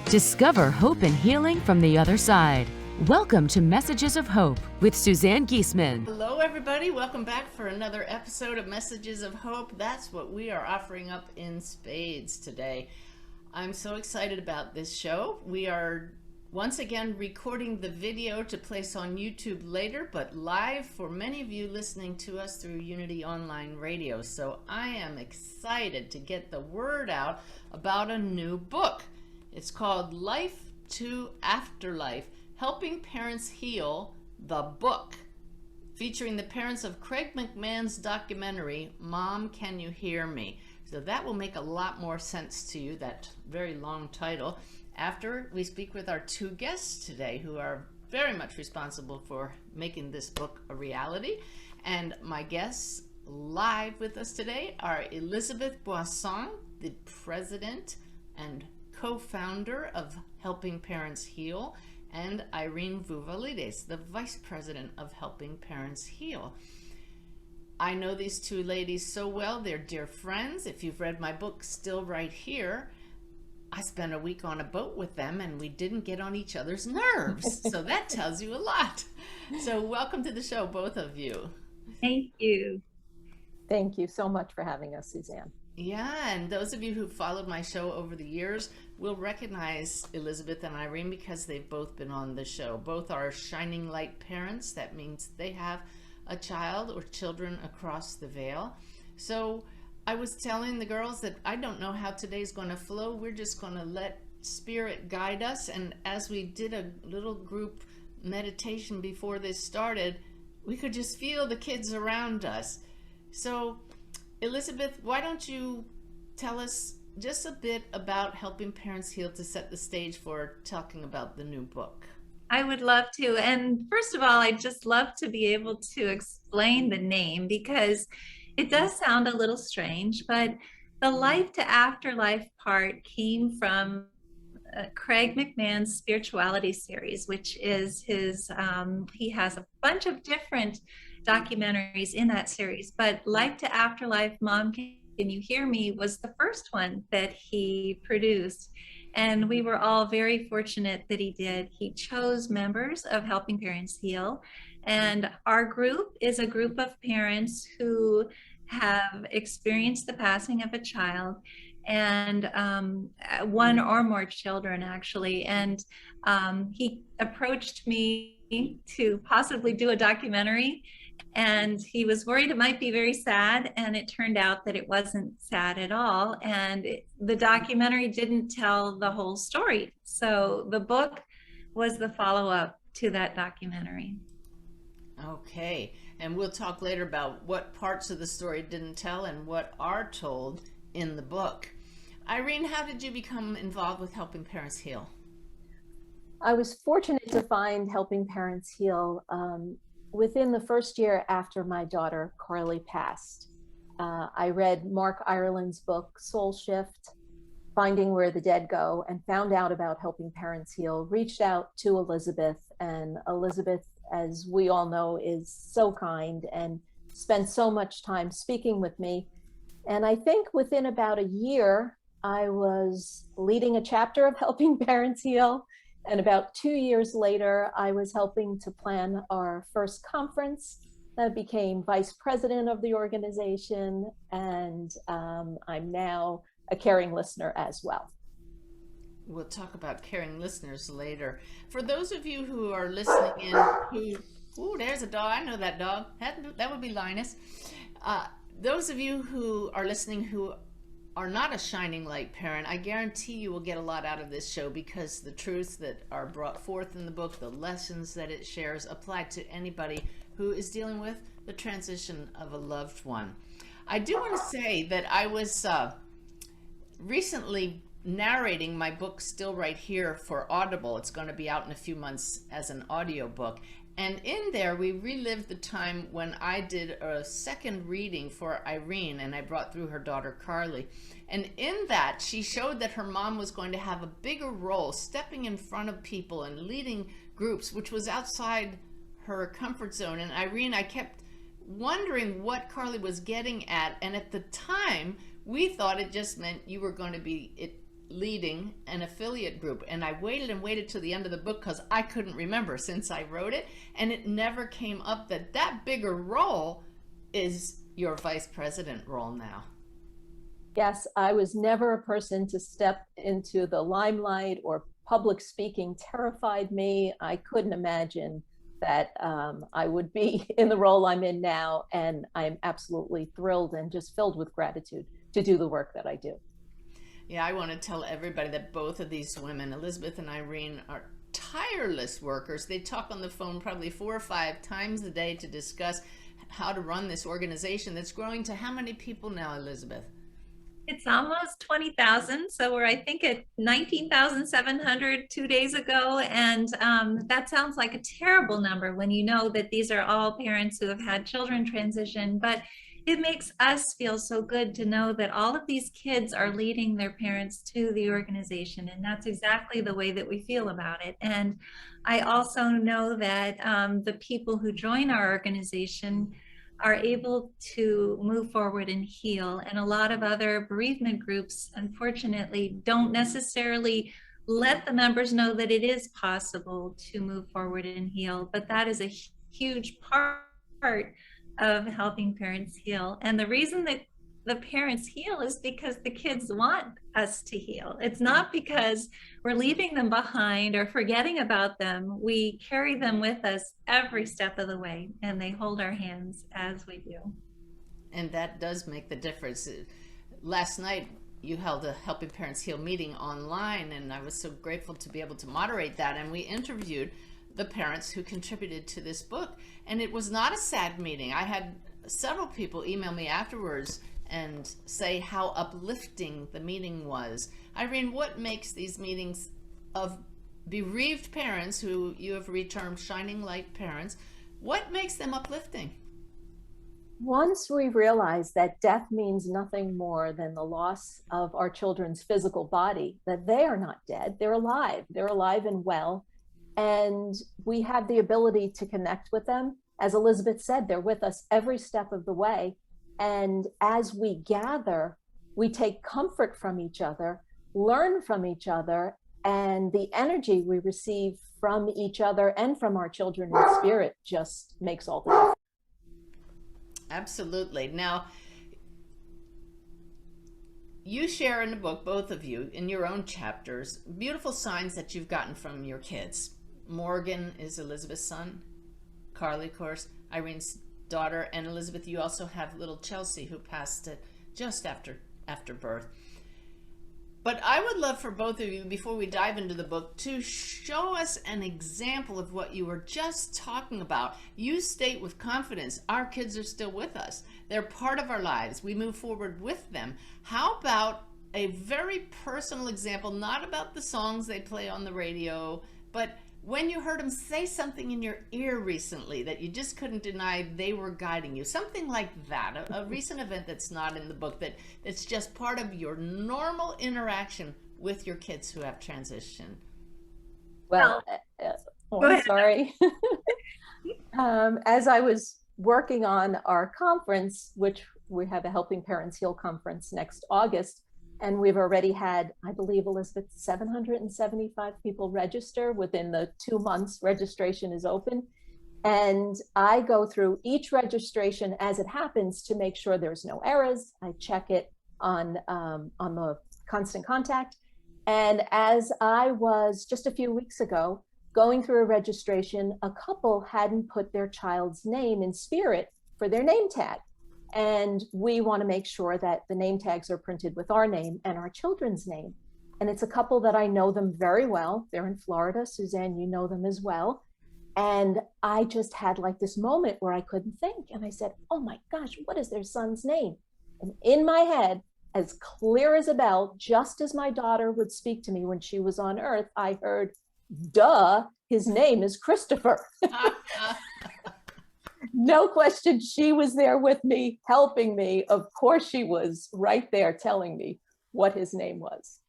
Discover hope and healing from the other side. Welcome to Messages of Hope with Suzanne Giesemann. Hello, everybody. Welcome back for another episode of Messages of Hope. That's what we are offering up in spades today. I'm so excited about this show. We are once again recording the video to place on YouTube later, but live for many of you listening to us through Unity Online Radio. So I am excited to get the word out about a new book. It's called Life to Afterlife, Helping Parents Heal, the book, featuring the parents of Craig McMahon's documentary, Mom, Can You Hear Me? So that will make a lot more sense to you, that very long title, after we speak with our two guests today who are very much responsible for making this book a reality. And my guests live with us today are Elizabeth Boisson, the president and co-founder of Helping Parents Heal, and Irene Vouvalides, the vice president of Helping Parents Heal. I know these two ladies so well. They're dear friends. If you've read my book, Still Right Here, I spent a week on a boat with them and we didn't get on each other's nerves. So that tells you a lot. So welcome to the show, both of you. Thank you. Thank you so much for having us, Suzanne. Yeah, and those of you who've followed my show over the years will recognize Elizabeth and Irene because they've both been on the show. Both are shining light parents. That means they have a child or children across the veil. So I was telling the girls that I don't know how today's going to flow. We're just going to let Spirit guide us. And as we did a little group meditation before this started, we could just feel the kids around us. So Elizabeth, why don't you tell us just a bit about Helping Parents Heal to set the stage for talking about the new book? I would love to. And first of all, I'd just love to be able to explain the name because it does sound a little strange, but the Life to Afterlife part came from Craig McMahon's spirituality series, which is his, he has a bunch of different documentaries in that series, but Life to Afterlife, Mom, Can You Hear Me was the first one that he produced. And we were all very fortunate that he did. He chose members of Helping Parents Heal. And our group is a group of parents who have experienced the passing of a child and one or more children, actually. And he approached me to possibly do a documentary. And he was worried it might be very sad, and it turned out that it wasn't sad at all. And the documentary didn't tell the whole story. So the book was the follow-up to that documentary. Okay, and we'll talk later about what parts of the story didn't tell and what are told in the book. Irene, how did you become involved with Helping Parents Heal? I was fortunate to find Helping Parents Heal within the first year after my daughter Carly passed. I read Mark Ireland's book, Soul Shift, Finding Where the Dead Go, and found out about Helping Parents Heal, reached out to Elizabeth, and Elizabeth, as we all know, is so kind and spent so much time speaking with me. And I think within about a year, I was leading a chapter of Helping Parents Heal. And about 2 years later, I was helping to plan our first conference. I became vice president of the organization, and I'm now a caring listener as well. We'll talk about caring listeners later. For those of you who are listening in, ooh, there's a dog. I know that dog. That would be Linus. Those of you who are listening who are not a shining light parent, I guarantee you will get a lot out of this show because the truths that are brought forth in the book, the lessons that it shares, apply to anybody who is dealing with the transition of a loved one. I do want to say that I was recently narrating my book, Still Right Here, for Audible. It's going to be out in a few months as an audiobook. And in there, we relived the time when I did a second reading for Irene, and I brought through her daughter, Carly. And in that, she showed that her mom was going to have a bigger role, stepping in front of people and leading groups, which was outside her comfort zone. And Irene, I kept wondering what Carly was getting at. And at the time, we thought it just meant you were going to be leading an affiliate group, and I waited and waited till the end of the book because I couldn't remember since I wrote it, and it never came up that bigger role is your vice president role now. Yes, I was never a person to step into the limelight, or public speaking terrified me. I couldn't imagine that I would be in the role I'm in now, and I'm absolutely thrilled and just filled with gratitude to do the work that I do. Yeah, I want to tell everybody that both of these women, Elizabeth and Irene, are tireless workers. They talk on the phone probably 4 or 5 times a day to discuss how to run this organization that's growing to how many people now, Elizabeth? It's almost 20,000. So we're, I think, at 19,700 2 days ago. And that sounds like a terrible number when you know that these are all parents who have had children transition. But it makes us feel so good to know that all of these kids are leading their parents to the organization. And that's exactly the way that we feel about it. And I also know that the people who join our organization are able to move forward and heal. And a lot of other bereavement groups, unfortunately, don't necessarily let the members know that it is possible to move forward and heal. But that is a huge part of helping parents heal. And the reason that the parents heal is because the kids want us to heal. It's not because we're leaving them behind or forgetting about them. We carry them with us every step of the way, and they hold our hands as we do. And that does make the difference. Last night, you held a Helping Parents Heal meeting online, and I was so grateful to be able to moderate that. And we interviewed the parents who contributed to this book. And it was not a sad meeting. I had several people email me afterwards and say how uplifting the meeting was. Irene, what makes these meetings of bereaved parents, who you have retermed shining light parents, what makes them uplifting? Once we realize that death means nothing more than the loss of our children's physical body, that they are not dead, they're alive and well, and we have the ability to connect with them. As Elizabeth said, they're with us every step of the way. And as we gather, we take comfort from each other, learn from each other, and the energy we receive from each other and from our children in spirit just makes all the difference. Absolutely. Now, you share in the book, both of you, in your own chapters, beautiful signs that you've gotten from your kids. Morgan is Elizabeth's son, Carly, of course, Irene's daughter, and Elizabeth, you also have little Chelsea, who passed it just after birth. But I would love for both of you, before we dive into the book, to show us an example of what you were just talking about. You state with confidence, our kids are still with us. They're part of our lives. We move forward with them. How about a very personal example, not about the songs they play on the radio, but when you heard them say something in your ear recently that you just couldn't deny they were guiding you, something like that, a recent event that's not in the book, that's just part of your normal interaction with your kids who have transitioned. Well, I'm sorry. As I was working on our conference, which we have a Helping Parents Heal conference next August, and we've already had, I believe, Elizabeth, 775 people register within the 2 months registration is open. And I go through each registration as it happens to make sure there's no errors. I check it on the constant contact. And as I was just a few weeks ago going through a registration, a couple hadn't put their child's name in spirit for their name tag. And we want to make sure that the name tags are printed with our name and our children's name. And it's a couple that I know them very well. They're in Florida. Suzanne, you know them as well. And I just had like this moment where I couldn't think. And I said, oh my gosh, what is their son's name? And in my head, as clear as a bell, just as my daughter would speak to me when she was on Earth, I heard, duh, his name is Christopher. No question, she was there with me, helping me. Of course she was right there telling me what his name was.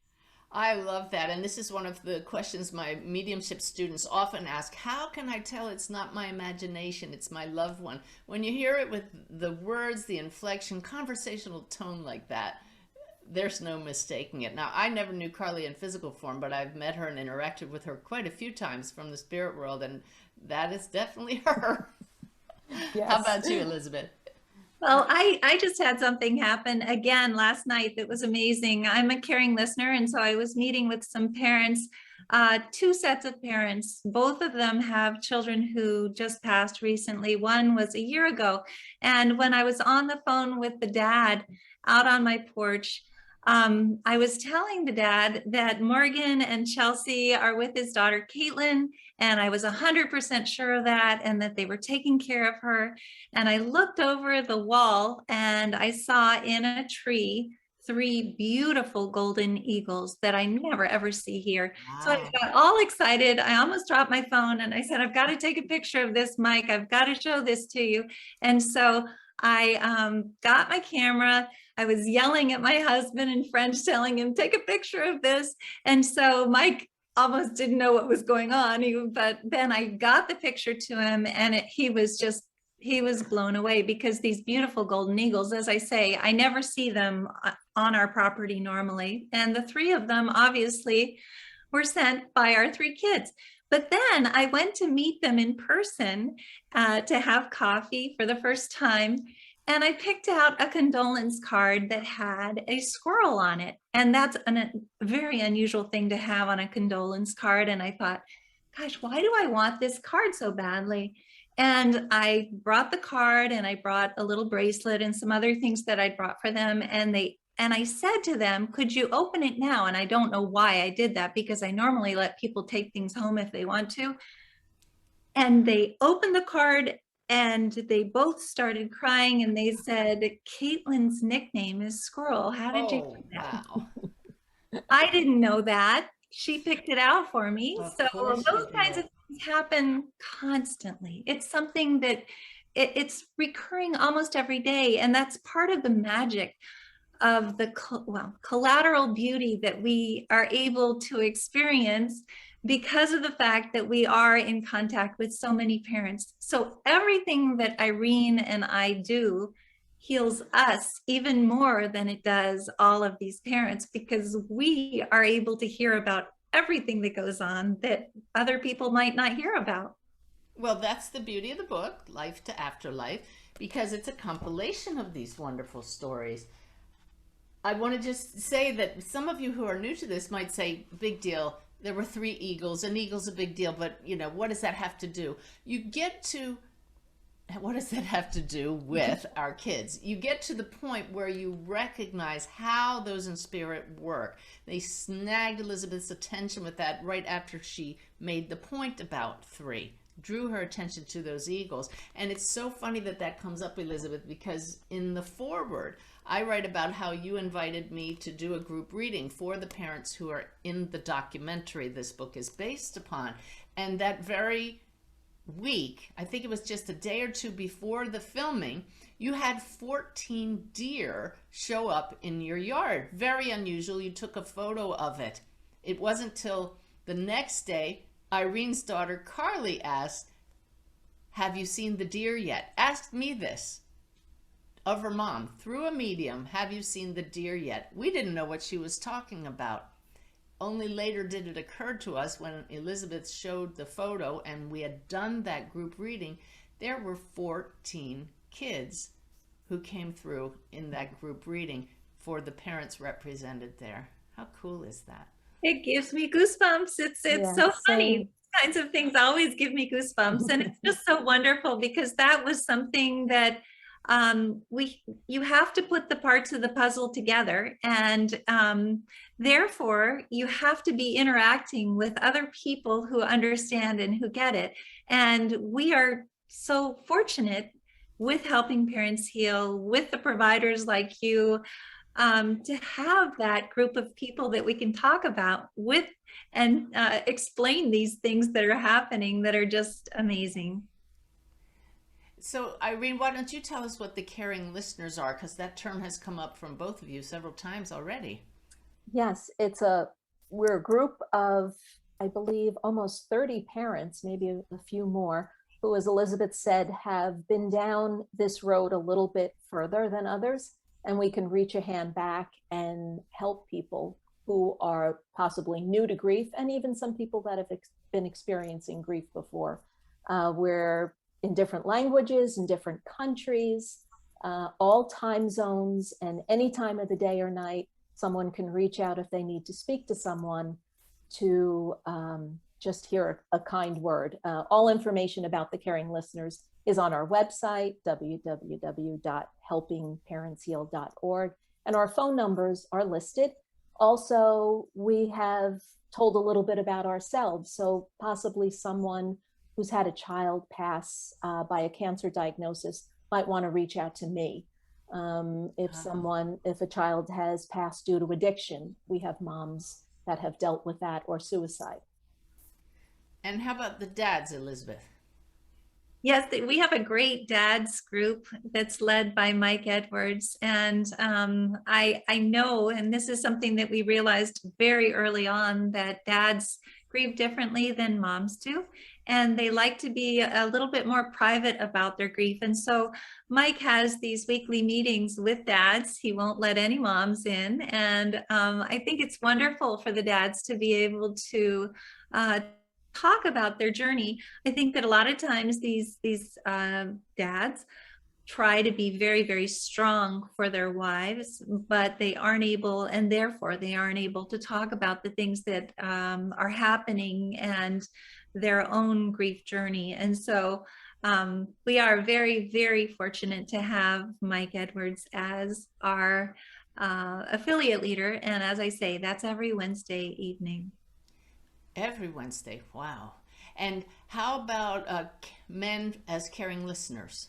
I love that. And this is one of the questions my mediumship students often ask. How can I tell it's not my imagination, it's my loved one? When you hear it with the words, the inflection, conversational tone like that, there's no mistaking it. Now, I never knew Carly in physical form, but I've met her and interacted with her quite a few times from the spirit world, and that is definitely her. Yes. How about you, Elizabeth? Well, I just had something happen again last night that was amazing. I'm a caring listener, and so I was meeting with some parents, two sets of parents. Both of them have children who just passed recently. One was a year ago. And when I was on the phone with the dad out on my porch, I was telling the dad that Morgan and Chelsea are with his daughter, Caitlin, and I was 100% sure of that, and that they were taking care of her. And I looked over the wall and I saw in a tree 3 beautiful golden eagles that I never ever see here. Wow. So I got all excited. I almost dropped my phone and I said, I've got to take a picture of this, Mike. I've got to show this to you. And so I got my camera. I was yelling at my husband in French, telling him, take a picture of this. And so Mike almost didn't know what was going on, but then I got the picture to him, and he was blown away, because these beautiful golden eagles, as I say, I never see them on our property normally. And the 3 of them obviously were sent by our 3 kids. But then I went to meet them in person to have coffee for the first time. And I picked out a condolence card that had a squirrel on it. And that's a very unusual thing to have on a condolence card. And I thought, gosh, why do I want this card so badly? And I brought the card, and I brought a little bracelet and some other things that I brought for them. And I said to them, could you open it now? And I don't know why I did that, because I normally let people take things home if they want to. And they opened the card, and they both started crying, and they said, Caitlin's nickname is Squirrel. How did you do that? Wow. I didn't know that. She picked it out for me. Of So course those you kinds did. of things happen constantly. It's something that it's recurring almost every day. And that's part of the magic of the collateral beauty that we are able to experience, because of the fact that we are in contact with so many parents. So everything that Irene and I do heals us even more than it does all of these parents, because we are able to hear about everything that goes on that other people might not hear about. Well, that's the beauty of the book, Life to Afterlife, because it's a compilation of these wonderful stories. I want to just say that some of you who are new to this might say, big deal. There were 3 eagles. An eagle's a big deal, but what does that have to do? What does that have to do with our kids? You get to the point where you recognize how those in spirit work. They snagged Elizabeth's attention with that right after she made the point about 3, drew her attention to those eagles. And it's so funny that that comes up, Elizabeth, because in the foreword, I write about how you invited me to do a group reading for the parents who are in the documentary this book is based upon. And that very week, I think it was just a day or 2 before the filming, you had 14 deer show up in your yard. Very unusual. You took a photo of it. It wasn't till the next day, Irene's daughter Carly asked, have you seen the deer yet? Asked me this of her mom through a medium, have you seen the deer yet? We didn't know what she was talking about. Only later did it occur to us when Elizabeth showed the photo and we had done that group reading, there were 14 kids who came through in that group reading for the parents represented there. How cool is that? It gives me goosebumps. It's Yeah, so funny. same. These kinds of things always give me goosebumps. And it's just so wonderful, because that was something that you have to put the parts of the puzzle together, and therefore you have to be interacting with other people who understand and who get it. And we are so fortunate with Helping Parents Heal, with the providers like you, to have that group of people that we can talk about with and explain these things that are happening that are just amazing. So, Irene, why don't you tell us what the caring listeners are? Because that term has come up from both of you several times already. Yes, we're a group of, I believe, almost 30 parents, maybe a few more, who, as Elizabeth said, have been down this road a little bit further than others. and we can reach a hand back and help people who are possibly new to grief, and even some people that have been experiencing grief before. We're in different languages, in different countries, all time zones, and any time of the day or night, someone can reach out if they need to speak to someone to just hear a kind word. All information about the Caring Listeners is on our website, www.helpingparentsheal.org, and our phone numbers are listed. Also, we have told a little bit about ourselves, so possibly someone who's had a child pass by a cancer diagnosis might want to reach out to me. If a child has passed due to addiction, we have moms that have dealt with that, or suicide. And how about the dads, Elizabeth? Yes, we have a great dads group that's led by Mike Edwards. And I know, and this is something that we realized very early on, that dads grieve differently than moms do. And they like to be a little bit more private about their grief. And so Mike has these weekly meetings with dads. He won't let any moms in. And I think it's wonderful for the dads to be able to talk about their journey. I think that a lot of times these dads try to be very, very strong for their wives, but they aren't able, and therefore they aren't able to talk about the things that are happening and their own grief journey. And so we are very, very fortunate to have Mike Edwards as our affiliate leader. And as I say, that's every Wednesday evening. Every Wednesday. Wow. And how about men as caring listeners?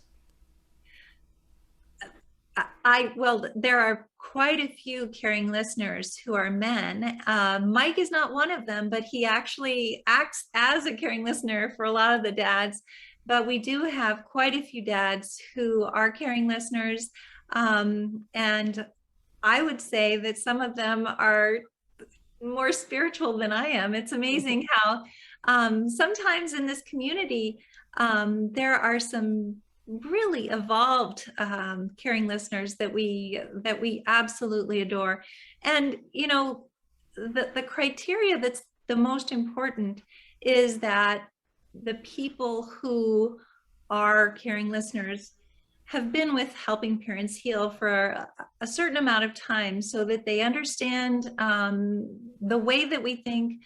Well, there are quite a few caring listeners who are men. Mike is not one of them, but he actually acts as a caring listener for a lot of the dads. But we do have quite a few dads who are caring listeners. And I would say that some of them are more spiritual than I am. It's amazing how sometimes in this community, there are some really evolved caring listeners that we absolutely adore. And you know, the criteria that's the most important is that the people who are caring listeners have been with Helping Parents Heal for a certain amount of time, so that they understand the way that we think.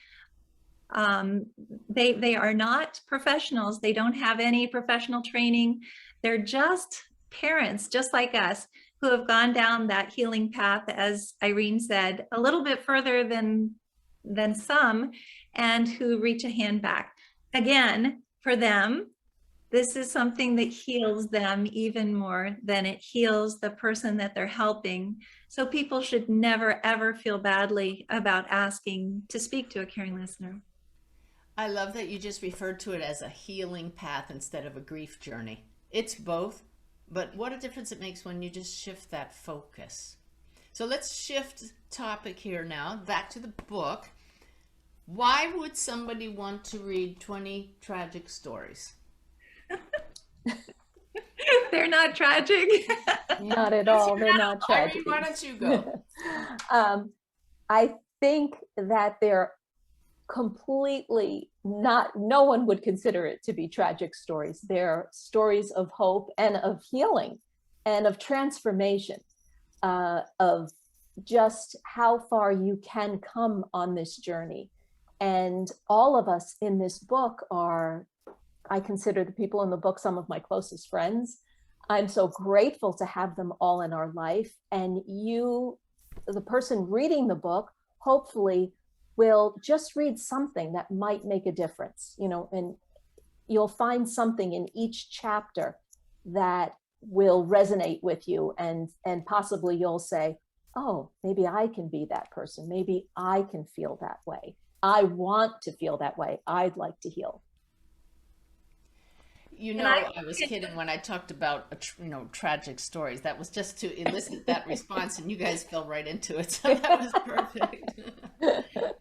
They are not professionals. They don't have any professional training. They're just parents, just like us, who have gone down that healing path, as Irene said, a little bit further than some, and who reach a hand back. Again, for them, this is something that heals them even more than it heals the person that they're helping. So people should never, ever feel badly about asking to speak to a caring listener. I love that you just referred to it as a healing path instead of a grief journey. It's both, but what a difference it makes when you just shift that focus. So let's shift topic here now, back to the book. Why would somebody want to read 20 tragic stories? They're not tragic. Not at all. They're not tragic. Irene, why don't you go? I think that they're completely not, no one would consider it to be tragic stories. They're stories of hope and of healing and of transformation, of just how far you can come on this journey. And all of us in this book are, I consider the people in the book some of my closest friends. I'm so grateful to have them all in our life. And you, the person reading the book, hopefully will just read something that might make a difference, you know, and you'll find something in each chapter that will resonate with you, and possibly you'll say, oh, maybe I can be that person. Maybe I can feel that way. I want to feel that way. I'd like to heal. You know, I was kidding when I talked about, tragic stories. That was just to elicit that response, and you guys fell right into it. So that was perfect.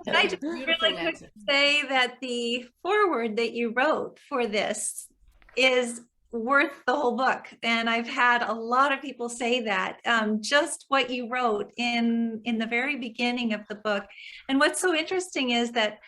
And I just really quick say that the foreword that you wrote for this is worth the whole book. And I've had a lot of people say that, just what you wrote in the very beginning of the book. And what's so interesting is that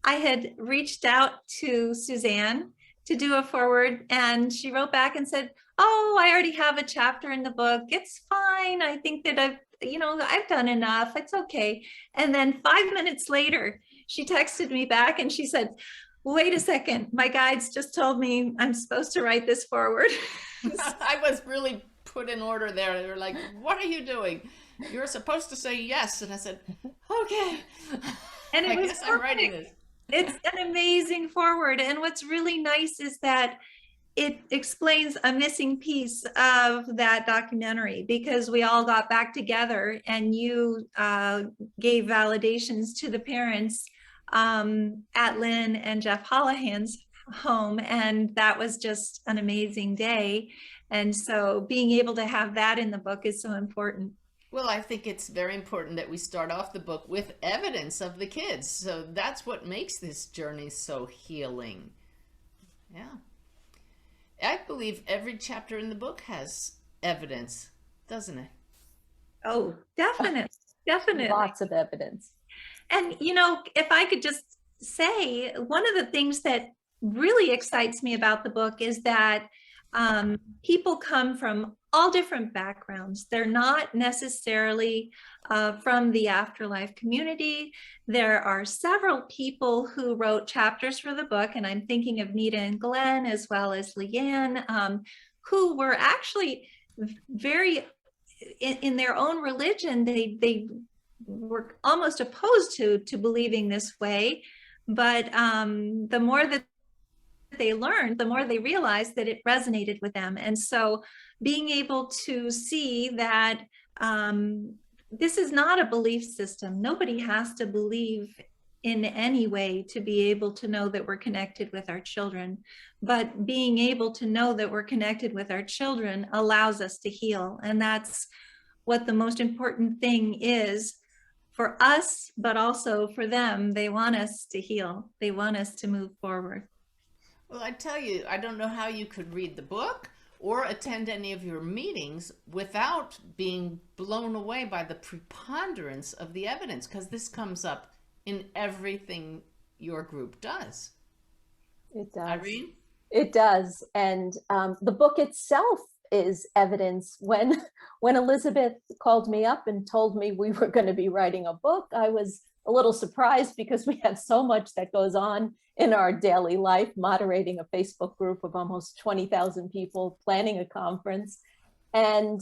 I had reached out to Suzanne to do a forward, and she wrote back and said, oh, I already have a chapter in the book. It's fine. I think that I've done enough. It's okay. And then 5 minutes later, she texted me back and she said, wait a second, my guides just told me I'm supposed to write this forward. I was really put in order there. They were like, what are you doing? You're supposed to say yes. And I said, okay. And I guess I'm writing this. It's an amazing forward. And what's really nice is that it explains a missing piece of that documentary, because we all got back together and you gave validations to the parents at Lynn and Jeff Holohan's home. And that was just an amazing day. And so being able to have that in the book is so important. Well, I think it's very important that we start off the book with evidence of the kids. So that's what makes this journey so healing. Yeah. I believe every chapter in the book has evidence, doesn't it? Oh, definitely. Definitely. Lots of evidence. And, if I could just say, one of the things that really excites me about the book is that people come from all different backgrounds. They're not necessarily from the Afterlife community. There are several people who wrote chapters for the book, and I'm thinking of Nita and Glenn, as well as Leanne, who were actually very, in their own religion, they were almost opposed to believing this way. But the more that they learned, the more they realized that it resonated with them. And so being able to see that this is not a belief system. Nobody has to believe in any way to be able to know that we're connected with our children. But being able to know that we're connected with our children allows us to heal. And that's what the most important thing is for us, but also for them. They want us to heal. They want us to move forward. Well, I tell you, I don't know how you could read the book or attend any of your meetings without being blown away by the preponderance of the evidence, because this comes up in everything your group does. It does. Irene? It does. And the book itself is evidence. When Elizabeth called me up and told me we were going to be writing a book, I was a little surprised, because we have so much that goes on in our daily life, moderating a Facebook group of almost 20,000 people, planning a conference. And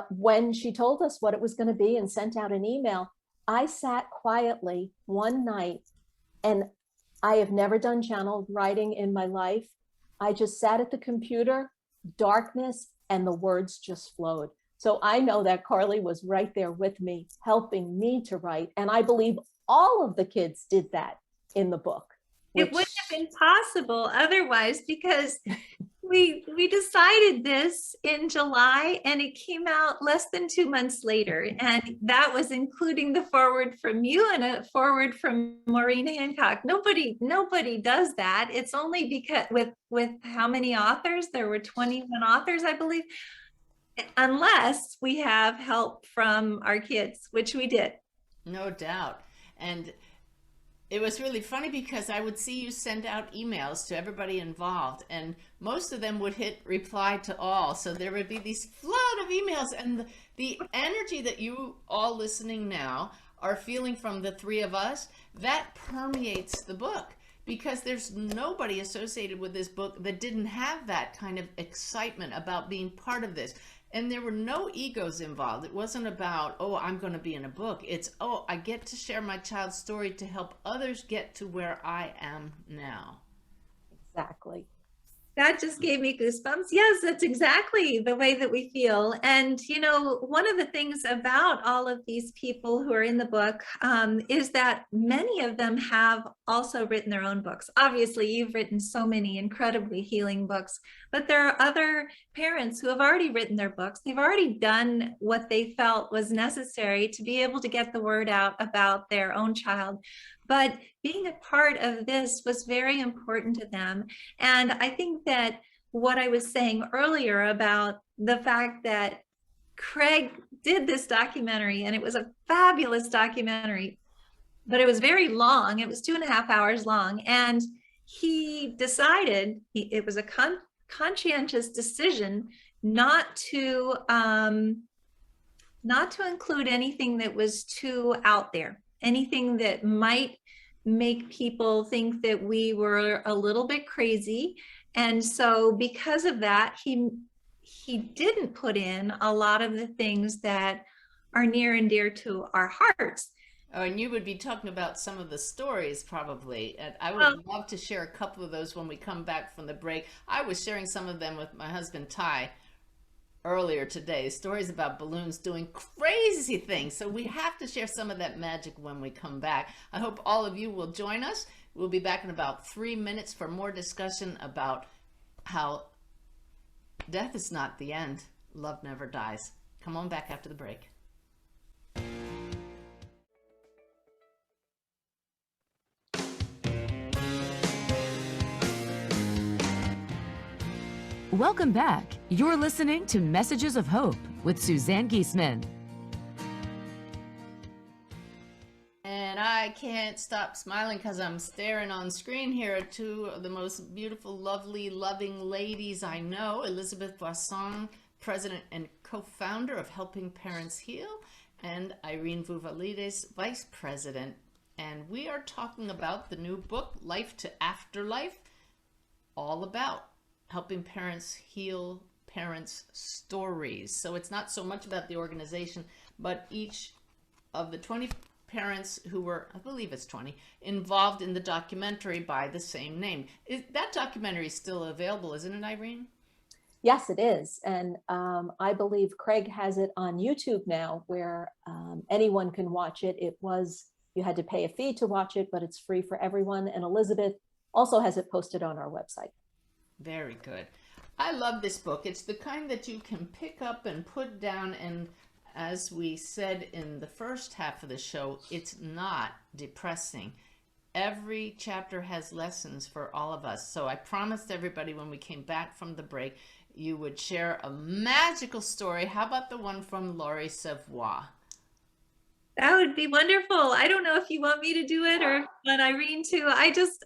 when she told us what it was going to be and sent out an email, I sat quietly one night, and I have never done channeled writing in my life. I just sat at the computer, darkness, and the words just flowed. So I know that Carly was right there with me, helping me to write. And I believe all of the kids did that in the book. It wouldn't have been possible otherwise, because we decided this in July and it came out less than 2 months later. And that was including the forward from you and a forward from Maureen Hancock. Nobody does that. It's only because with how many authors? There were 21 authors, I believe, unless we have help from our kids, which we did. No doubt. And it was really funny, because I would see you send out emails to everybody involved, and most of them would hit reply to all. So there would be these flood of emails, and the energy that you all listening now are feeling from the three of us, that permeates the book, because there's nobody associated with this book that didn't have that kind of excitement about being part of this. And there were no egos involved. It wasn't about, oh, I'm going to be in a book. It's, oh, I get to share my child's story to help others get to where I am now. Exactly. That just gave me goosebumps. Yes, that's exactly the way that we feel. And, one of the things about all of these people who are in the book is that many of them have also written their own books. Obviously, you've written so many incredibly healing books, but there are other parents who have already written their books. They've already done what they felt was necessary to be able to get the word out about their own child. But being a part of this was very important to them. And I think that what I was saying earlier about the fact that Craig did this documentary, and it was a fabulous documentary, but it was very long. It was 2.5 hours long. And he decided, it was a conscientious decision not to include anything that was too out there, anything that might make people think that we were a little bit crazy. And so because of that, he didn't put in a lot of the things that are near and dear to our hearts. Oh, and you would be talking about some of the stories probably. And I would love to share a couple of those when we come back from the break. I was sharing some of them with my husband, Ty, earlier today. Stories about balloons doing crazy things. So we have to share some of that magic when we come back. I hope all of you will join us. We'll be back in about 3 minutes for more discussion about how death is not the end. Love never dies. Come on back after the break. Welcome back. You're listening to Messages of Hope with Suzanne Giesemann. And I can't stop smiling because I'm staring on screen here at two of the most beautiful, lovely, loving ladies I know. Elizabeth Boisson, president and co-founder of Helping Parents Heal, and Irene Vouvalides, vice president. And we are talking about the new book, Life to Afterlife, all about helping parents heal parents' stories. So it's not so much about the organization, but each of the 20 parents who were, I believe it's 20, involved in the documentary by the same name. That documentary is still available, isn't it, Irene? Yes, it is. And I believe Craig has it on YouTube now, where anyone can watch it. You had to pay a fee to watch it, but it's free for everyone. And Elizabeth also has it posted on our website. Very good. I love this book. It's the kind that you can pick up and put down, and as we said in the first half of the show, it's not depressing. Every chapter has lessons for all of us. So I promised everybody when we came back from the break, you would share a magical story. How about the one from Laurie Savoy? That would be wonderful. I don't know if you want me to do it or want Irene to.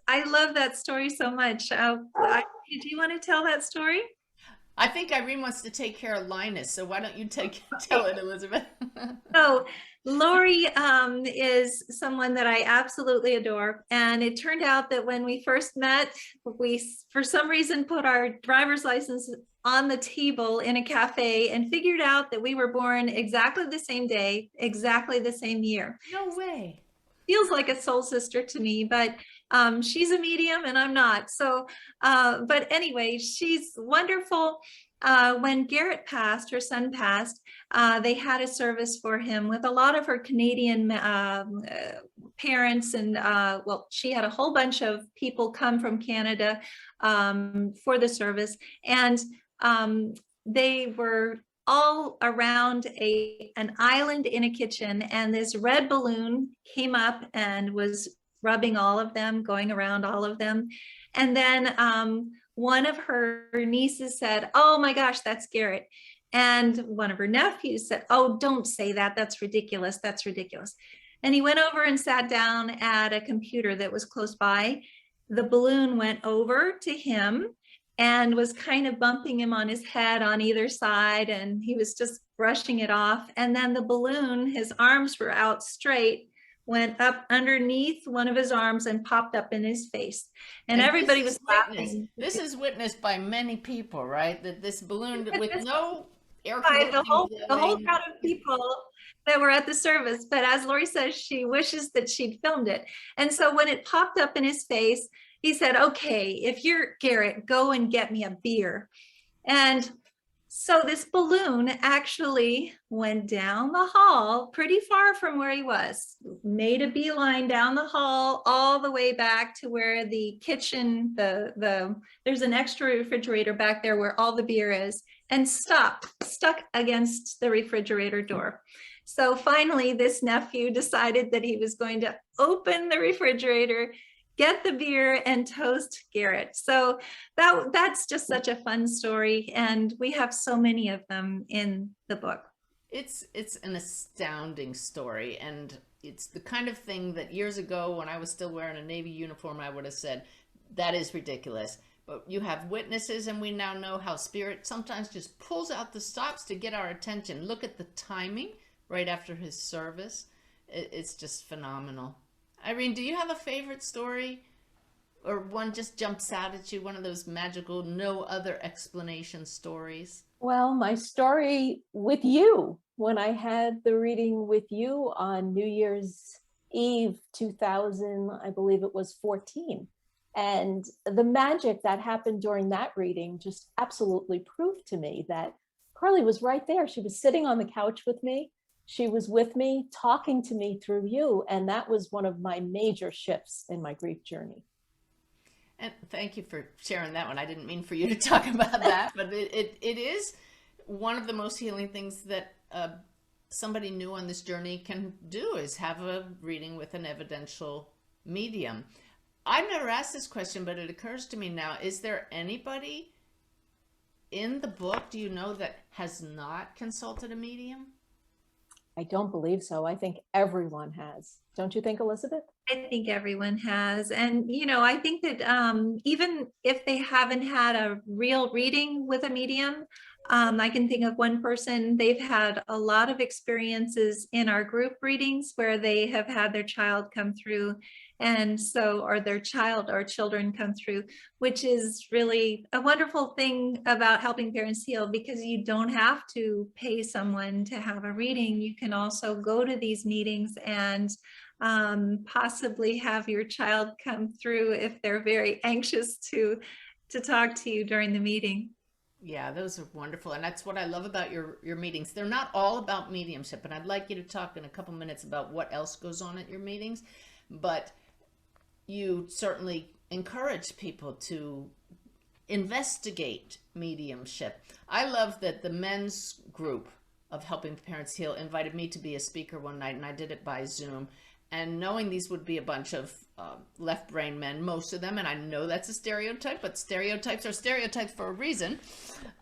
I love that story so much. Do you want to tell that story? I think Irene wants to take care of Linus, so why don't you tell it, Elizabeth? So Laurie is someone that I absolutely adore. And it turned out that when we first met, we, for some reason, put our driver's license on the table in a cafe and figured out that we were born exactly the same day, exactly the same year. No way. Feels like a soul sister to me, but she's a medium and I'm not. So, but anyway, she's wonderful. When Garrett passed, her son passed, they had a service for him with a lot of her Canadian parents. And well, she had a whole bunch of people come from Canada for the service. And they were all around an island in a kitchen, and this red balloon came up and was rubbing all of them, going around all of them. And then one of her nieces said, "Oh my gosh, that's Garrett." And one of her nephews said, "Oh, don't say that. That's ridiculous. That's ridiculous." And he went over and sat down at a computer that was close by. The balloon went over to him and was kind of bumping him on his head on either side, and he was just brushing it off. And then the balloon, his arms were out straight, went up underneath one of his arms and popped up in his face. And everybody was laughing. This is witnessed by many people, right? That this balloon with no air conditioning. The whole crowd of people that were at the service. But as Laurie says, she wishes that she'd filmed it. And so when it popped up in his face, he said, "Okay, if you're Garrett, go and get me a beer." And so this balloon actually went down the hall pretty far from where he was, made a beeline down the hall all the way back to where the kitchen, there's an extra refrigerator back there where all the beer is, and stuck against the refrigerator door. So finally, this nephew decided that he was going to open the refrigerator, get the beer and toast Garrett. So that's just such a fun story. And we have so many of them in the book. It's an astounding story, and it's the kind of thing that years ago when I was still wearing a Navy uniform, I would have said, that is ridiculous. But you have witnesses, and we now know how spirit sometimes just pulls out the stops to get our attention. Look at the timing right after his service. It's just phenomenal. Irene, do you have a favorite story? Or one just jumps out at you, one of those magical, no other explanation stories? Well, my story with you, when I had the reading with you on New Year's Eve 2000, I believe it was 14. And the magic that happened during that reading just absolutely proved to me that Carly was right there. She was sitting on the couch with me. She was with me, talking to me through you. And that was one of my major shifts in my grief journey. And thank you for sharing that one. I didn't mean for you to talk about that, but it is one of the most healing things that somebody new on this journey can do, is have a reading with an evidential medium. I've never asked this question, but it occurs to me now. Is there anybody in the book, do you know, that has not consulted a medium? I don't believe so. I think everyone has. Don't you think, Elizabeth? I think everyone has. And, you know, I think that even if they haven't had a real reading with a medium, I can think of one person, they've had a lot of experiences in our group readings where they have had their child come through. And so, or their child or children come through, which is really a wonderful thing about helping parents heal, because you don't have to pay someone to have a reading. You can also go to these meetings and possibly have your child come through if they're very anxious to talk to you during the meeting. Yeah, those are wonderful. And that's what I love about your meetings. They're not all about mediumship. And I'd like you to talk in a couple minutes about what else goes on at your meetings. But you certainly encourage people to investigate mediumship. I love that the men's group of Helping Parents Heal invited me to be a speaker one night, and I did it by Zoom. And knowing these would be a bunch of left brain men, most of them, and I know that's a stereotype, but stereotypes are stereotypes for a reason.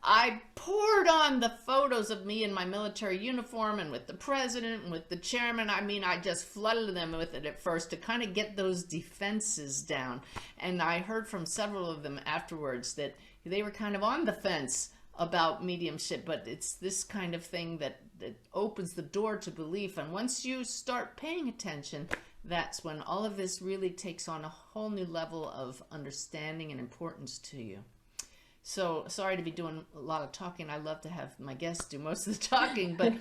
I poured on the photos of me in my military uniform and with the president and with the chairman. I mean, I just flooded them with it at first to kind of get those defenses down. And I heard from several of them afterwards that they were kind of on the fence about mediumship, but it's this kind of thing that opens the door to belief. And once you start paying attention, that's when all of this really takes on a whole new level of understanding and importance to you. So sorry to be doing a lot of talking. I love to have my guests do most of the talking, but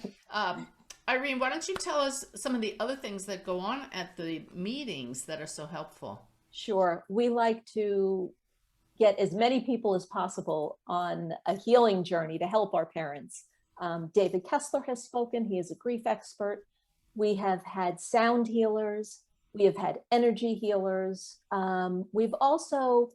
Irene, why don't you tell us some of the other things that go on at the meetings that are so helpful? Sure. We like to get as many people as possible on a healing journey to help our parents. David Kessler has spoken. He is a grief expert. We have had sound healers. We have had energy healers. We've also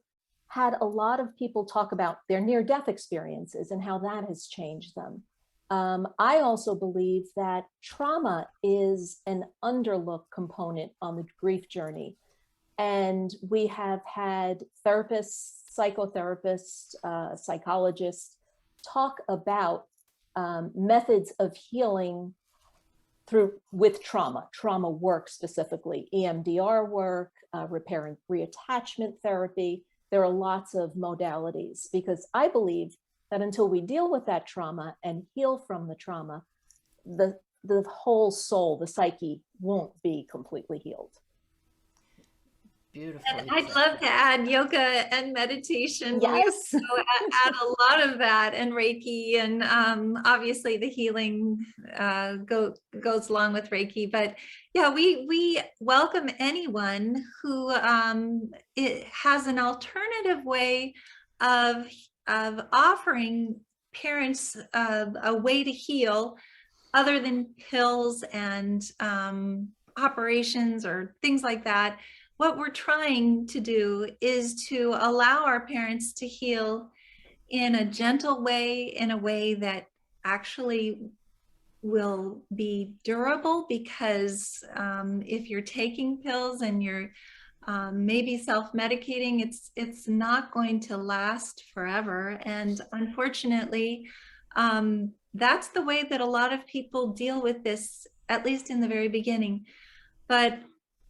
had a lot of people talk about their near-death experiences and how that has changed them. I also believe that trauma is an underlooked component on the grief journey. And we have had therapists, psychotherapists, psychologists talk about methods of healing with trauma work specifically, EMDR work, repair and reattachment therapy. There are lots of modalities, because I believe that until we deal with that trauma and heal from the trauma, the whole soul, the psyche, won't be completely healed. Beautiful. And I'd love to add yoga and meditation. Yes. So add a lot of that, and Reiki, and obviously the healing goes along with Reiki. But yeah, we welcome anyone who it has an alternative way of offering parents a way to heal other than pills and operations or things like that. What we're trying to do is to allow our parents to heal in a gentle way, in a way that actually will be durable, because if you're taking pills and you're maybe self-medicating. It's not going to last forever. And unfortunately, that's the way that a lot of people deal with this, at least in the very beginning. But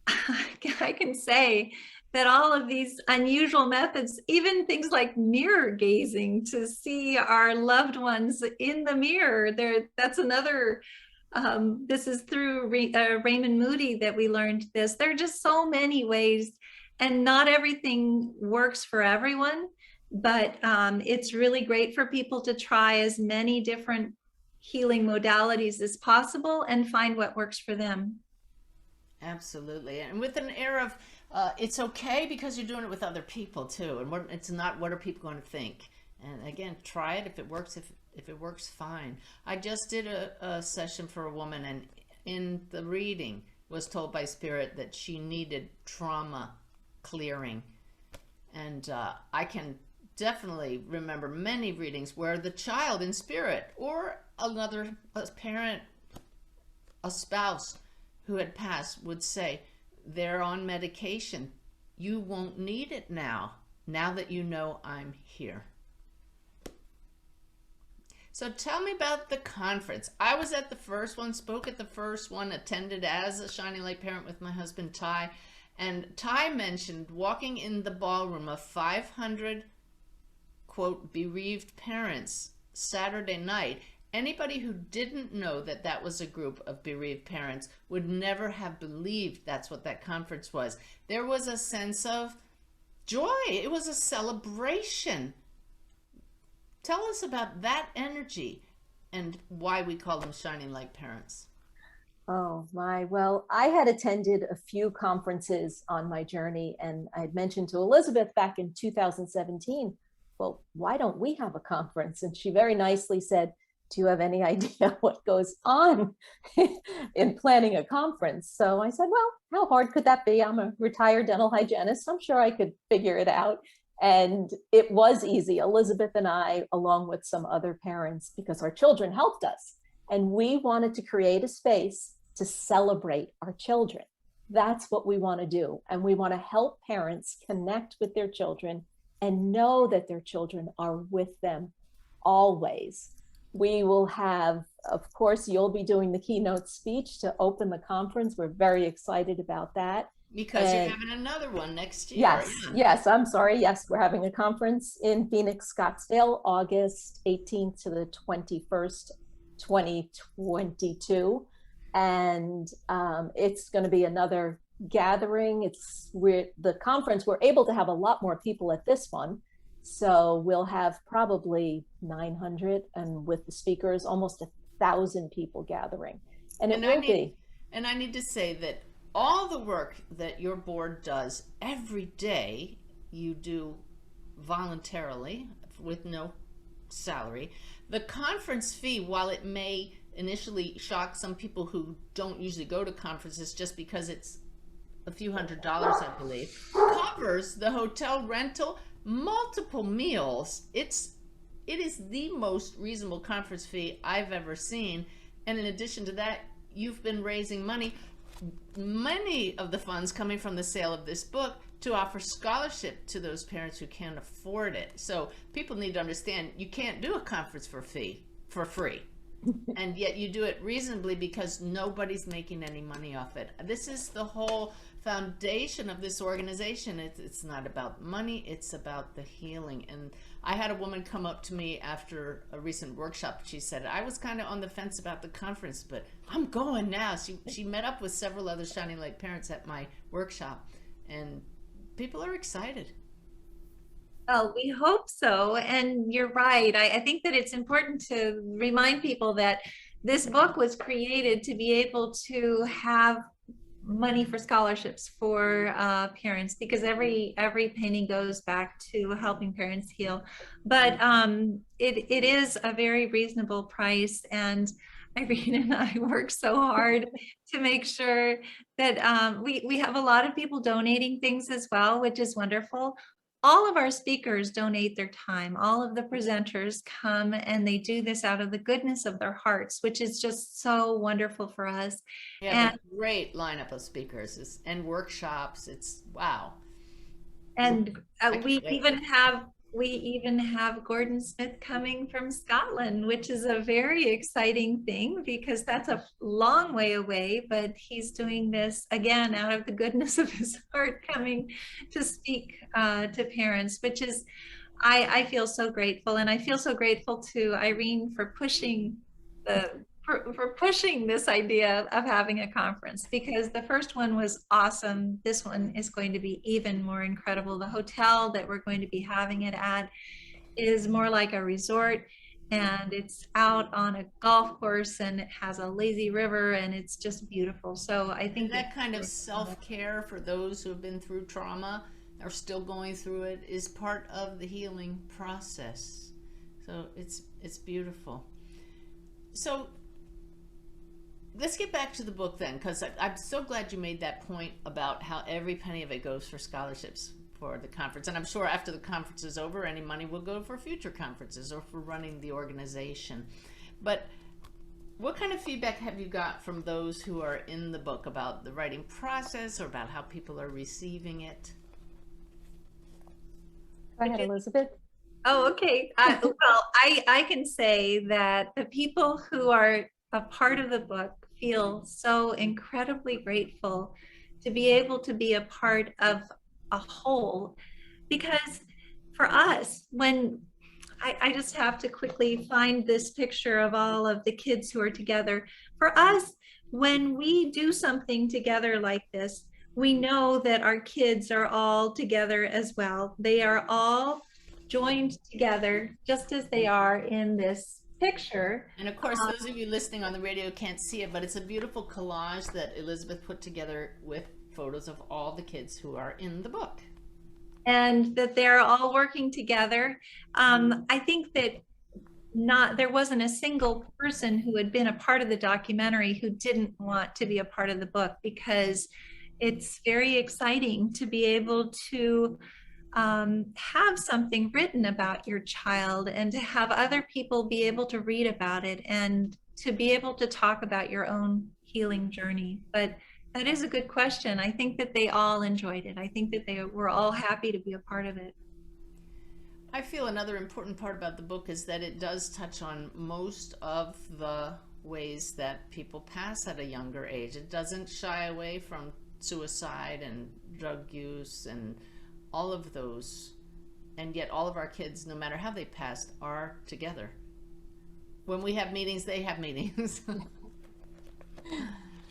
I can say that all of these unusual methods, even things like mirror gazing to see our loved ones in the mirror, that's another, this is through Raymond Moody that we learned this. There are just so many ways, and not everything works for everyone, but it's really great for people to try as many different healing modalities as possible and find what works for them. Absolutely. And with an air of, it's okay because you're doing it with other people too. And it's not, what are people going to think? And again, try it. If it works, if it works, fine. I just did a session for a woman, and in the reading was told by Spirit that she needed trauma clearing. And I can definitely remember many readings where the child in Spirit, or a parent, a spouse who had passed, would say, they're on medication. You won't need it now that you know I'm here. So tell me about the conference. I was at the first one, spoke at the first one, attended as a Shining Light parent with my husband, Ty. And Ty mentioned walking in the ballroom of 500, quote, bereaved parents Saturday night. Anybody who didn't know that that was a group of bereaved parents would never have believed that's what that conference was. There was a sense of joy. It was a celebration. Tell us about that energy and why we call them Shining Light parents. Oh my, well, I had attended a few conferences on my journey, and I had mentioned to Elizabeth back in 2017, well, why don't we have a conference? And she very nicely said, do you have any idea what goes on in planning a conference? So I said, well, how hard could that be? I'm a retired dental hygienist. I'm sure I could figure it out. And it was easy. Elizabeth and I, along with some other parents, because our children helped us, and we wanted to create a space to celebrate our children. That's what we want to do. And we want to help parents connect with their children and know that their children are with them always. We will have, of course, you'll be doing the keynote speech to open the conference. We're very excited about that. Because you're having another one next year. Yes, yes, I'm sorry. Yes, we're having a conference in Phoenix, Scottsdale, August 18th to the 21st, 2022. And it's going to be another gathering. The conference, we're able to have a lot more people at this one. So we'll have probably 900, and with the speakers, almost 1,000 people gathering. And it will be. And I need to say that all the work that your board does every day, you do voluntarily with no salary. The conference fee, while it may initially shock some people who don't usually go to conferences just because it's a few $100s, I believe, covers the hotel rental, multiple meals. It is the most reasonable conference fee I've ever seen. And in addition to that, you've been raising money, many of the funds coming from the sale of this book, to offer scholarship to those parents who can't afford it. So people need to understand, you can't do a conference for free. And yet you do it reasonably because nobody's making any money off it. This is the whole foundation of this organization. It's not about money, it's about the healing. And I had a woman come up to me after a recent workshop. She said, I was kind of on the fence about the conference, but I'm going now. She met up with several other Shining Light parents at my workshop, and people are excited. Oh, we hope so. And you're right. I think that it's important to remind people that this book was created to be able to have money for scholarships for parents, because every penny goes back to helping parents heal. But it is a very reasonable price, and Irene and I work so hard to make sure that we have a lot of people donating things as well, which is wonderful. all of our speakers donate their time. All of the presenters come and they do this out of the goodness of their hearts, which is just so wonderful for us. We have a great lineup of speakers and workshops. It's wow. And I can't we wait. even have Gordon Smith coming from Scotland, which is a very exciting thing because that's a long way away, but he's doing this again out of the goodness of his heart, coming to speak to parents, which is, I feel so grateful. And I feel so grateful to Irene for pushing this idea of having a conference, because the first one was awesome. This one is going to be even more incredible. The hotel that we're going to be having it at is more like a resort, and it's out on a golf course, and it has a lazy river, and it's just beautiful. So I think that kind of self-care for those who have been through trauma or still going through it is part of the healing process. So it's beautiful. So let's get back to the book then, because I'm so glad you made that point about how every penny of it goes for scholarships for the conference. And I'm sure after the conference is over, any money will go for future conferences or for running the organization. But what kind of feedback have you got from those who are in the book about the writing process or about how people are receiving it? Go ahead, Elizabeth. Oh, okay. Well, I can say that the people who are a part of the book feel so incredibly grateful to be able to be a part of a whole, because for us, when I just have to quickly find this picture of all of the kids who are together. For us, when we do something together like this, we know that our kids are all together as well. They are all joined together just as they are in this picture. And of course, those of you listening on the radio can't see it, but it's a beautiful collage that Elizabeth put together with photos of all the kids who are in the book. And that they're all working together. I think that there wasn't a single person who had been a part of the documentary who didn't want to be a part of the book, because it's very exciting to be able to have something written about your child and to have other people be able to read about it and to be able to talk about your own healing journey. But that is a good question. I think that they all enjoyed it. I think that they were all happy to be a part of it. I feel another important part about the book is that it does touch on most of the ways that people pass at a younger age. It doesn't shy away from suicide and drug use and all of those, and yet all of our kids, no matter how they passed, are together. When we have meetings, they have meetings.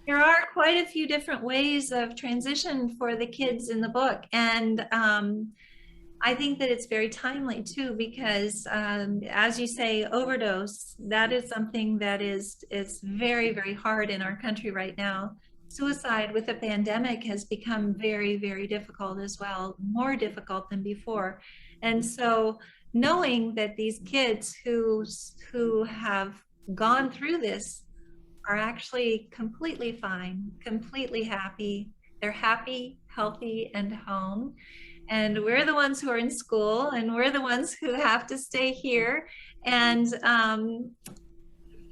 There are quite a few different ways of transition for the kids in the book, and I think that it's very timely too, because as you say, overdose, that is something that is very, very hard in our country right now. Suicide with a pandemic has become very, very difficult as well, more difficult than before. And so knowing that these kids who have gone through this are actually completely fine, completely happy. They're happy, healthy, and home. And we're the ones who are in school, and we're the ones who have to stay here and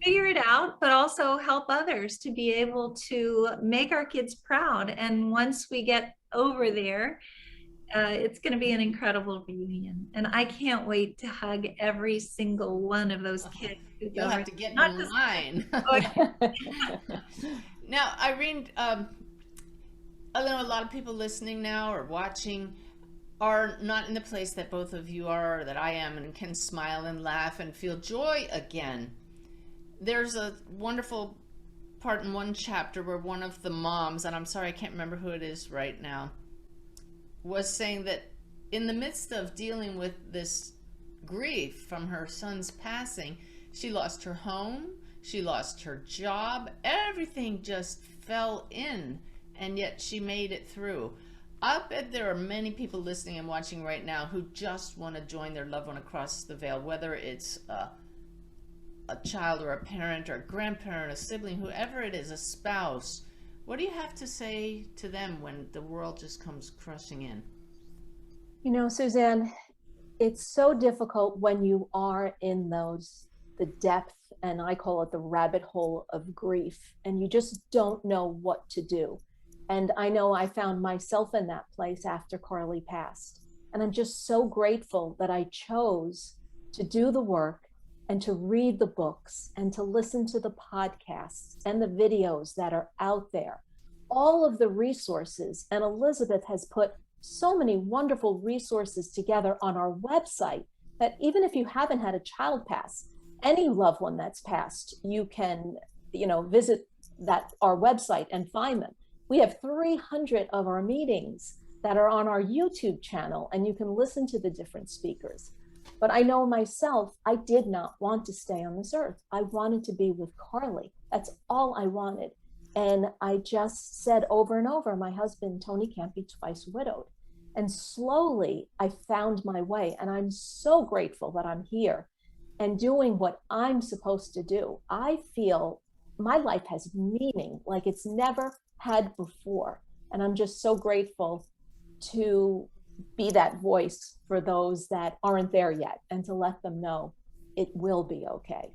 figure it out, but also help others to be able to make our kids proud. And once we get over there, it's going to be an incredible reunion. And I can't wait to hug every single one of those kids. You'll have to get in line. Now, Irene, I know a lot of people listening now or watching are not in the place that both of you are, or that I am, and can smile and laugh and feel joy again. There's a wonderful part in one chapter where one of the moms, and I'm sorry I can't remember who it is right now, was saying that in the midst of dealing with this grief from her son's passing, she lost her home, she lost her job, everything just fell in, and yet she made it through. I bet there are many people listening and watching right now who just want to join their loved one across the veil, whether it's a child or a parent or a grandparent, a sibling, whoever it is, a spouse. What do you have to say to them when the world just comes crushing in? Suzanne, it's so difficult when you are in the depth, and I call it the rabbit hole of grief, and you just don't know what to do. And I know I found myself in that place after Carly passed. And I'm just so grateful that I chose to do the work and to read the books and to listen to the podcasts and the videos that are out there, all of the resources. And Elizabeth has put so many wonderful resources together on our website that even if you haven't had a child pass, any loved one that's passed, you can, visit our website and find them. We have 300 of our meetings that are on our YouTube channel, and you can listen to the different speakers. But I know myself, I did not want to stay on this earth. I wanted to be with Carly. That's all I wanted. And I just said over and over, my husband, Tony, can't be twice widowed. And slowly I found my way. And I'm so grateful that I'm here and doing what I'm supposed to do. I feel my life has meaning like it's never had before. And I'm just so grateful to be that voice for those that aren't there yet and to let them know it will be okay.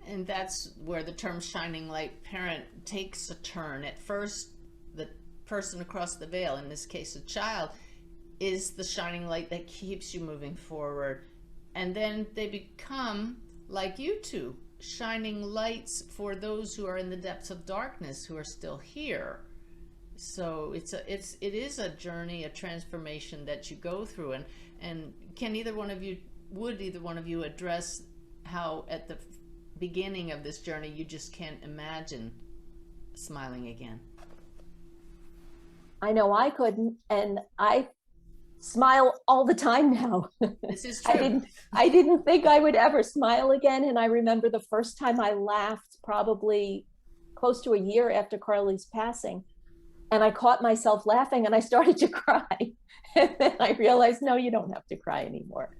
And that's where the term shining light parent takes a turn. At first, the person across the veil, in this case a child, is the shining light that keeps you moving forward. And then they become, like you two, shining lights for those who are in the depths of darkness, who are still here. So it is a journey, a transformation that you go through. And would either one of you address how at the beginning of this journey you just can't imagine smiling again? I know I couldn't, and I smile all the time now. This is true. I didn't think I would ever smile again. And I remember the first time I laughed, probably close to a year after Carly's passing. And I caught myself laughing and I started to cry. And then I realized, no, you don't have to cry anymore.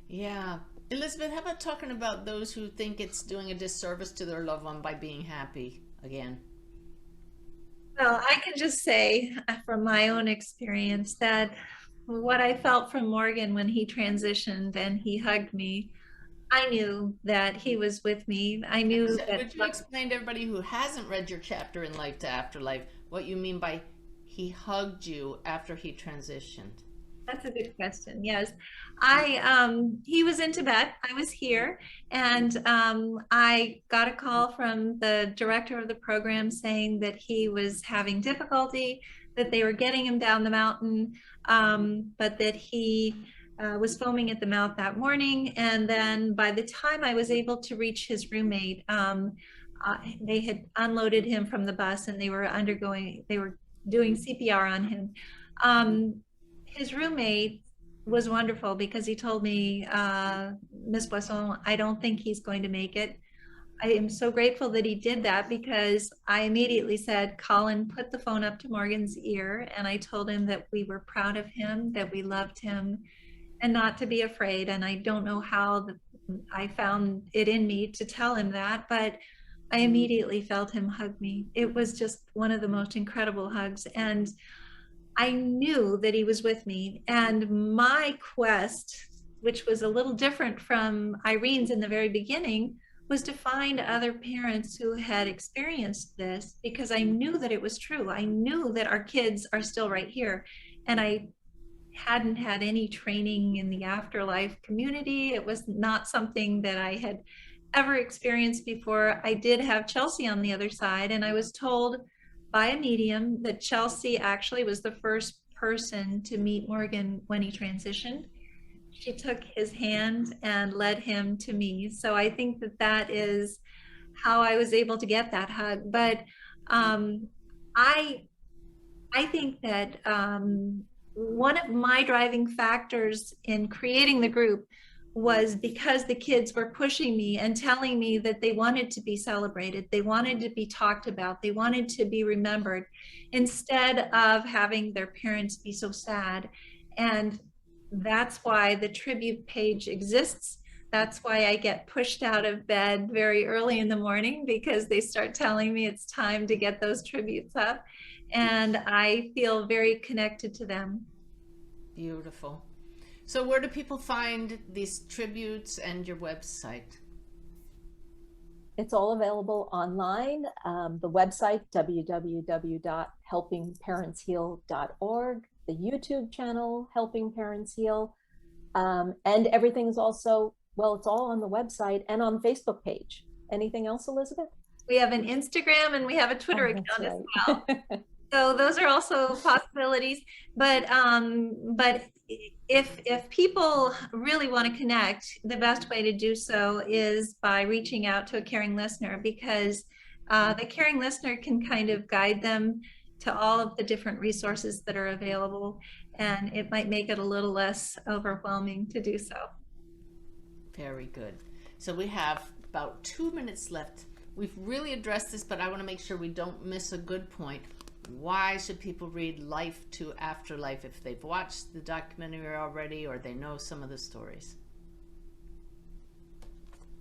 Yeah. Elizabeth, how about talking about those who think it's doing a disservice to their loved one by being happy again? Well, I can just say from my own experience that what I felt from Morgan when he transitioned and he hugged me, I knew that he was with me. I knew that. Would you explain to everybody who hasn't read your chapter in Life to Afterlife what you mean by he hugged you after he transitioned? That's a good question. Yes. He was in Tibet. I was here, and I got a call from the director of the program saying that he was having difficulty, that they were getting him down the mountain, but that he was foaming at the mouth that morning. And then by the time I was able to reach his roommate, they had unloaded him from the bus and they were doing CPR on him. His roommate was wonderful because he told me, Miss Boisson, I don't think he's going to make it. I am so grateful that he did that because I immediately said, Colin, put the phone up to Morgan's ear. And I told him that we were proud of him, that we loved him, and not to be afraid. And I don't know how I found it in me to tell him that, but I immediately felt him hug me. It was just one of the most incredible hugs. And I knew that he was with me. And my quest, which was a little different from Irene's in the very beginning, was to find other parents who had experienced this, because I knew that it was true. I knew that our kids are still right here. And I hadn't had any training in the afterlife community. It was not something that I had ever experienced before. I did have Chelsea on the other side, and I was told by a medium that Chelsea actually was the first person to meet Morgan when he transitioned. She took his hand and led him to me. So I think that that is how I was able to get that hug. But I think that one of my driving factors in creating the group was because the kids were pushing me and telling me that they wanted to be celebrated, they wanted to be talked about, they wanted to be remembered, instead of having their parents be so sad. And that's why the tribute page exists. That's why I get pushed out of bed very early in the morning, because they start telling me it's time to get those tributes up. And I feel very connected to them. Beautiful. So where do people find these tributes and your website? It's all available online. The website, www.helpingparentsheal.org, the YouTube channel, Helping Parents Heal, and everything is also, well, it's all on the website and on Facebook page. Anything else, Elizabeth? We have an Instagram and we have a Twitter account as well. So those are also possibilities. But if people really want to connect, the best way to do so is by reaching out to a caring listener, because the caring listener can kind of guide them to all of the different resources that are available, and it might make it a little less overwhelming to do so. Very good. So we have about 2 minutes left. We've really addressed this, but I want to make sure we don't miss a good point. Why should people read Life to Afterlife if they've watched the documentary already or they know some of the stories?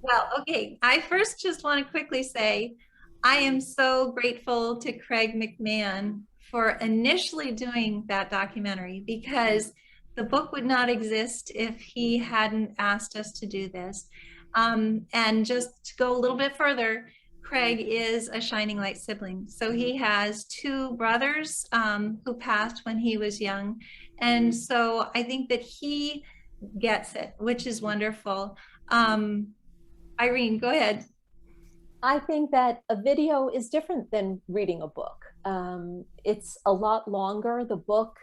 Well, okay. I first just want to quickly say I am so grateful to Craig McMahon for initially doing that documentary, because the book would not exist if he hadn't asked us to do this. And just to go a little bit further, Craig is a Shining Light sibling. So he has two brothers who passed when he was young. And so I think that he gets it, which is wonderful. Irene, go ahead. I think that a video is different than reading a book. It's a lot longer. The book,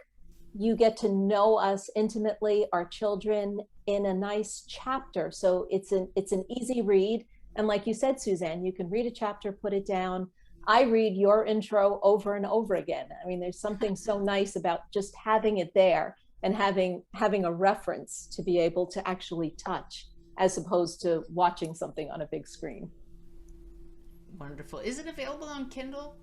you get to know us intimately, our children, in a nice chapter. So it's an easy read. And like you said, Suzanne, you can read a chapter, put it down. I read your intro over and over again. I mean, there's something so nice about just having it there and having a reference to be able to actually touch, as opposed to watching something on a big screen. Wonderful. Is it available on Kindle?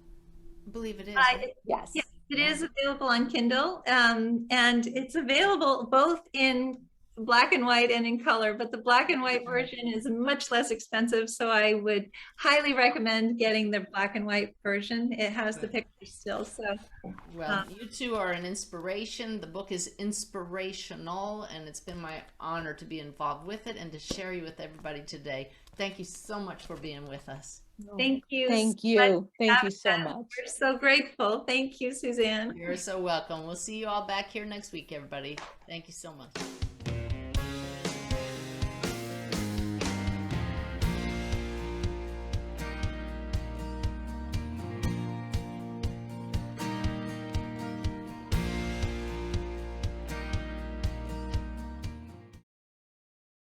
I believe it is. Yes. Yes, it is available on Kindle, and it's available both in black and white and in color, but the black and white version is much less expensive, so I would highly recommend getting the black and white version. It has the pictures still. So well, you two are an inspiration. The book is inspirational, and it's been my honor to be involved with it and to share you with everybody today. Thank you so much for being with us. thank you. Thank you. Thank you so much. We're so grateful. Thank you, Suzanne. You're so welcome. We'll see you all back here next week, everybody. Thank you so much.